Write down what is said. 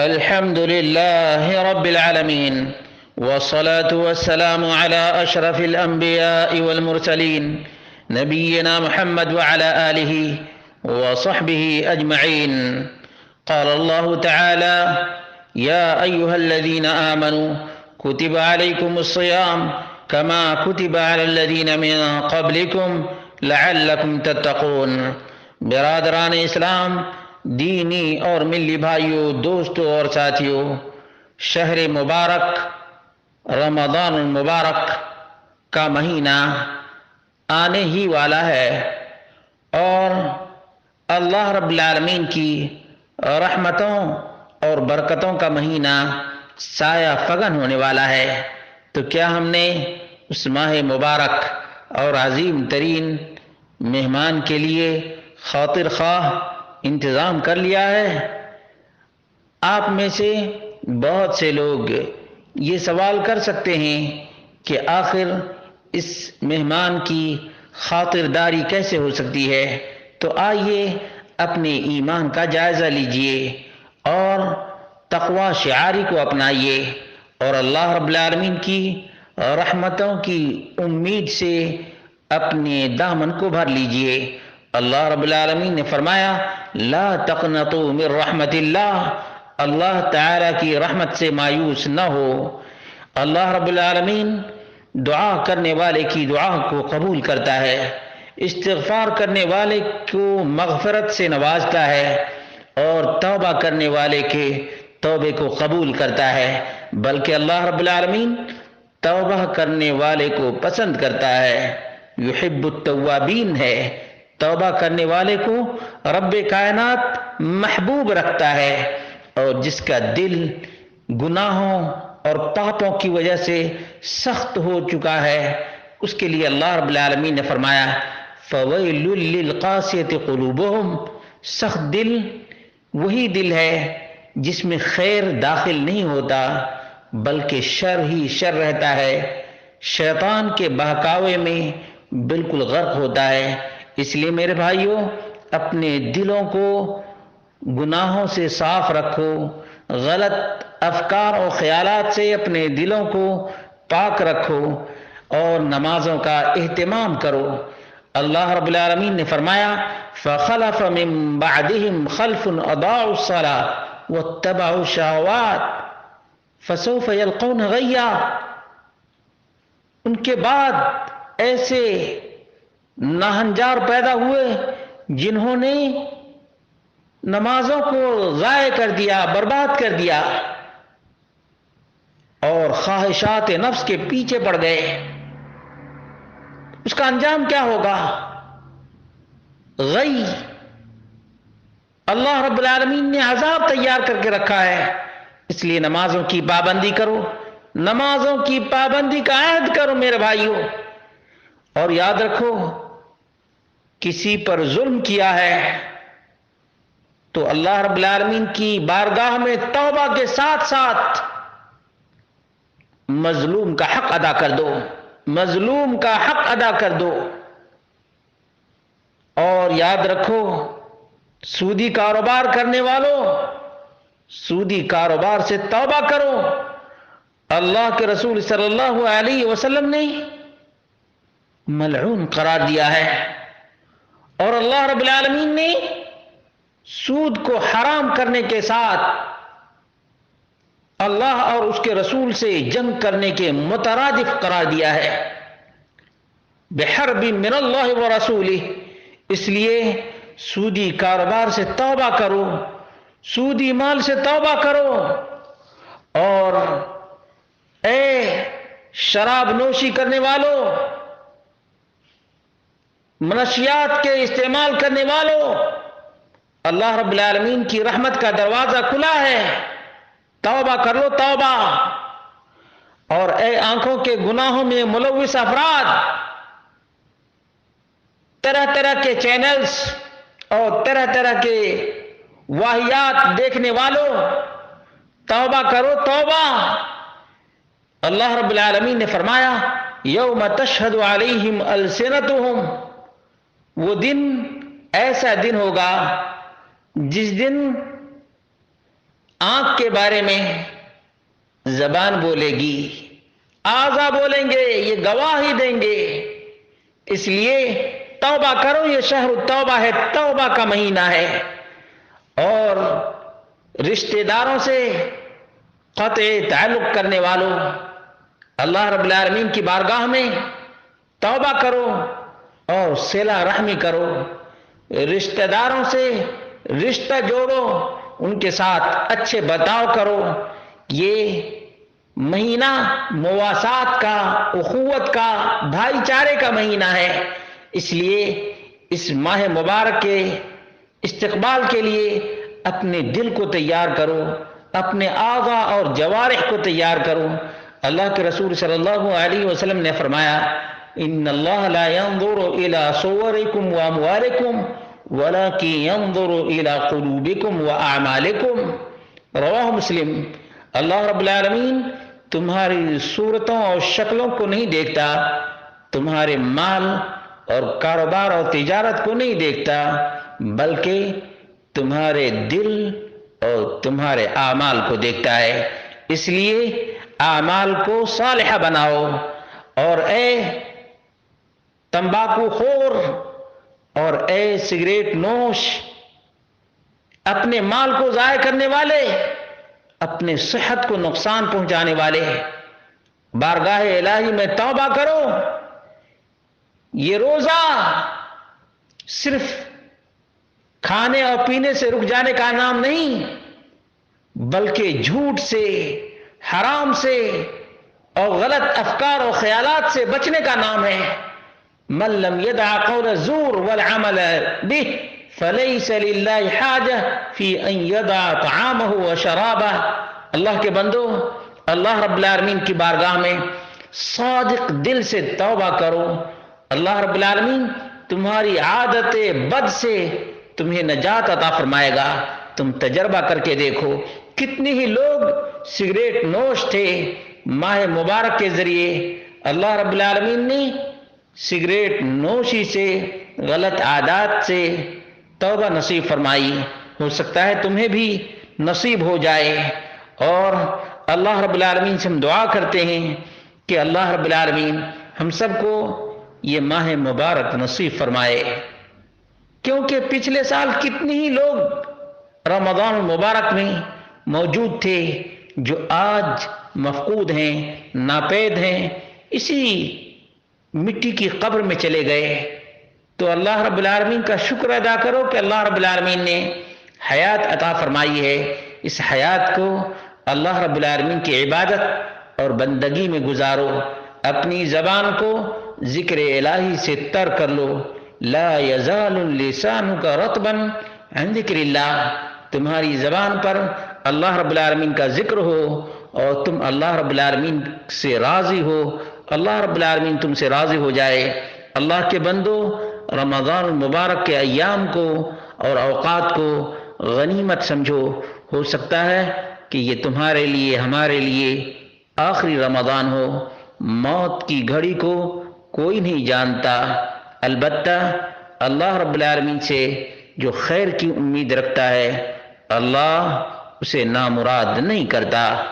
الحمد لله رب العالمين، والصلاة والسلام على أشرف الأنبياء والمرسلين نبينا محمد وعلى آله وصحبه أجمعين. قال الله تعالى: يا أيها الذين آمنوا كتب عليكم الصيام كما كتب على الذين من قبلكم لعلكم تتقون. برادران اسلام، دینی اور ملی بھائیوں، دوستوں اور ساتھیوں، شہر مبارک رمضان المبارک کا مہینہ آنے ہی والا ہے اور اللہ رب العالمین کی رحمتوں اور برکتوں کا مہینہ سایہ فگن ہونے والا ہے. تو کیا ہم نے اس ماہ مبارک اور عظیم ترین مہمان کے لیے خاطر خواہ انتظام کر لیا ہے؟ آپ میں سے بہت سے لوگ یہ سوال کر سکتے ہیں کہ آخر اس مہمان کی خاطرداری کیسے ہو سکتی ہے. تو آئیے اپنے ایمان کا جائزہ لیجئے اور تقوی شعاری کو اپنائیے اور اللہ رب العالمین کی رحمتوں کی امید سے اپنے دامن کو بھر لیجئے. اللہ رب العالمین نے فرمایا: لا تقنطوا من رحمت اللہ، اللہ تعالی کی رحمت سے مایوس نہ ہو. اللہ رب العالمین دعا کرنے والے کی دعا کو قبول کرتا ہے، استغفار کرنے والے کو مغفرت سے نوازتا ہے اور توبہ کرنے والے کے توبے کو قبول کرتا ہے. بلکہ اللہ رب العالمین توبہ کرنے والے کو پسند کرتا ہے، یحب التوابین ہے. توبہ کرنے والے کو رب کائنات محبوب رکھتا ہے، اور جس کا دل گناہوں اور پاپوں کی وجہ سے سخت ہو چکا ہے اس کے لیے اللہ رب العالمین نے فرمایا: فویل للقاسیۃ قلوبہم. سخت دل وہی دل ہے جس میں خیر داخل نہیں ہوتا بلکہ شر ہی شر رہتا ہے، شیطان کے بہکاوے میں بالکل غرق ہوتا ہے. اس لیے میرے بھائیوں، اپنے دلوں کو گناہوں سے صاف رکھو، غلط افکار اور خیالات سے اپنے دلوں کو پاک رکھو اور نمازوں کا اہتمام کرو. اللہ رب العالمین نے فرمایا: فخلف من بعدهم خلف اضاعوا الصلاة واتبعوا الشهوات فسوف يلقون غیا. ان کے بعد ایسے ناہنجار پیدا ہوئے جنہوں نے نمازوں کو ضائع کر دیا، برباد کر دیا اور خواہشات نفس کے پیچھے پڑ گئے. اس کا انجام کیا ہوگا؟ غی. اللہ رب العالمین نے عذاب تیار کر کے رکھا ہے. اس لیے نمازوں کی پابندی کرو، نمازوں کی پابندی کا عہد کرو میرے بھائیوں. اور یاد رکھو، کسی پر ظلم کیا ہے تو اللہ رب العالمین کی بارگاہ میں توبہ کے ساتھ ساتھ مظلوم کا حق ادا کر دو، مظلوم کا حق ادا کر دو. اور یاد رکھو، سودی کاروبار کرنے والوں، سودی کاروبار سے توبہ کرو. اللہ کے رسول صلی اللہ علیہ وسلم نے ملعون قرار دیا ہے اور اللہ رب العالمین نے سود کو حرام کرنے کے ساتھ اللہ اور اس کے رسول سے جنگ کرنے کے مترادف قرار دیا ہے. بحرب من اللہ ورسولہ. اس لیے سودی کاروبار سے توبہ کرو، سودی مال سے توبہ کرو. اور اے شراب نوشی کرنے والوں، منشیات کے استعمال کرنے والوں، اللہ رب العالمین کی رحمت کا دروازہ کھلا ہے، توبہ کر لو توبہ. اور اے آنکھوں کے گناہوں میں ملوث افراد، طرح طرح کے چینلز اور طرح طرح کے واہیات دیکھنے والوں، توبہ کرو توبہ. اللہ رب العالمین نے فرمایا: یوم تشہد علیہم السنتہم. وہ دن ایسا دن ہوگا جس دن آنکھ کے بارے میں زبان بولے گی، اعضا بولیں گے، یہ گواہی دیں گے۔ اس لیے توبہ کرو، یہ شہر التوبہ ہے، توبہ کا مہینہ ہے۔ اور رشتہ داروں سے قطع تعلق کرنے والوں، اللہ رب العالمین کی بارگاہ میں توبہ کرو اور صلہ رحمی کرو، رشتہ داروں سے رشتہ جوڑو، ان کے ساتھ اچھے برتاؤ کرو۔ یہ مہینہ مواسات کا، اخوت کا، بھائی چارے کا مہینہ ہے۔ اس لیے اس ماہ مبارک کے استقبال کے لیے اپنے دل کو تیار کرو، اپنے اعضا اور جوارح کو تیار کرو۔ اللہ کے رسول صلی اللہ علیہ وسلم نے فرمایا، ان اللہ لا ينظر الى صورکم واموالکم ولکن ينظر الى قلوبکم واعمالکم، رواہ مسلم۔ اللہ رب العالمین تمہاری صورتوں اور شکلوں کو نہیں دیکھتا، تمہارے مال اور کاروبار اور تجارت کو نہیں دیکھتا، بلکہ تمہارے دل اور تمہارے اعمال کو دیکھتا ہے۔ اس لیے اعمال کو صالحہ بناؤ۔ اور اے تمباکو خور اور اے سگریٹ نوش، اپنے مال کو ضائع کرنے والے، اپنے صحت کو نقصان پہنچانے والے، بارگاہ الہی میں توبہ کرو۔ یہ روزہ صرف کھانے اور پینے سے رک جانے کا نام نہیں، بلکہ جھوٹ سے، حرام سے اور غلط افکار اور خیالات سے بچنے کا نام ہے۔ من لم يدع قول الزور والعمل به فليس لله حاجة في ان يدع طعامه وشرابه۔ اللہ کے بندو، اللہ رب العالمین کی بارگاہ میں صادق دل سے توبہ کرو۔ اللہ رب العالمین تمہاری عادت بد سے تمہیں نجات عطا فرمائے گا۔ تم تجربہ کر کے دیکھو، کتنے ہی لوگ سگریٹ نوش تھے، ماہ مبارک کے ذریعے اللہ رب العالمین نے سگریٹ نوشی سے، غلط عادات سے توبہ نصیب فرمائی۔ ہو سکتا ہے تمہیں بھی نصیب ہو جائے۔ اور اللہ رب العالمین سے ہم دعا کرتے ہیں کہ اللہ رب العالمین ہم سب کو یہ ماہ مبارک نصیب فرمائے، کیونکہ پچھلے سال کتنے ہی لوگ رمضان المبارک میں موجود تھے جو آج مفقود ہیں، ناپید ہیں، اسی مٹی کی قبر میں چلے گئے۔ تو اللہ رب العالمین کا شکر ادا کرو کہ اللہ رب العالمین نے حیات عطا فرمائی ہے۔ اس حیات کو اللہ رب العالمین کی عبادت اور بندگی میں گزارو۔ اپنی زبان کو ذکر الہی سے تر کر لو۔ لا یزال لسانک رطبا عن ذکر اللہ، تمہاری زبان پر اللہ رب العالمین کا ذکر ہو اور تم اللہ رب العالمین سے راضی ہو، اللہ رب العالمین تم سے راضی ہو جائے۔ اللہ کے بندو، رمضان المبارک کے ایام کو اور اوقات کو غنیمت سمجھو۔ ہو سکتا ہے کہ یہ تمہارے لیے، ہمارے لیے آخری رمضان ہو۔ موت کی گھڑی کو کوئی نہیں جانتا، البتہ اللہ رب العالمین سے جو خیر کی امید رکھتا ہے، اللہ اسے نامراد نہیں کرتا۔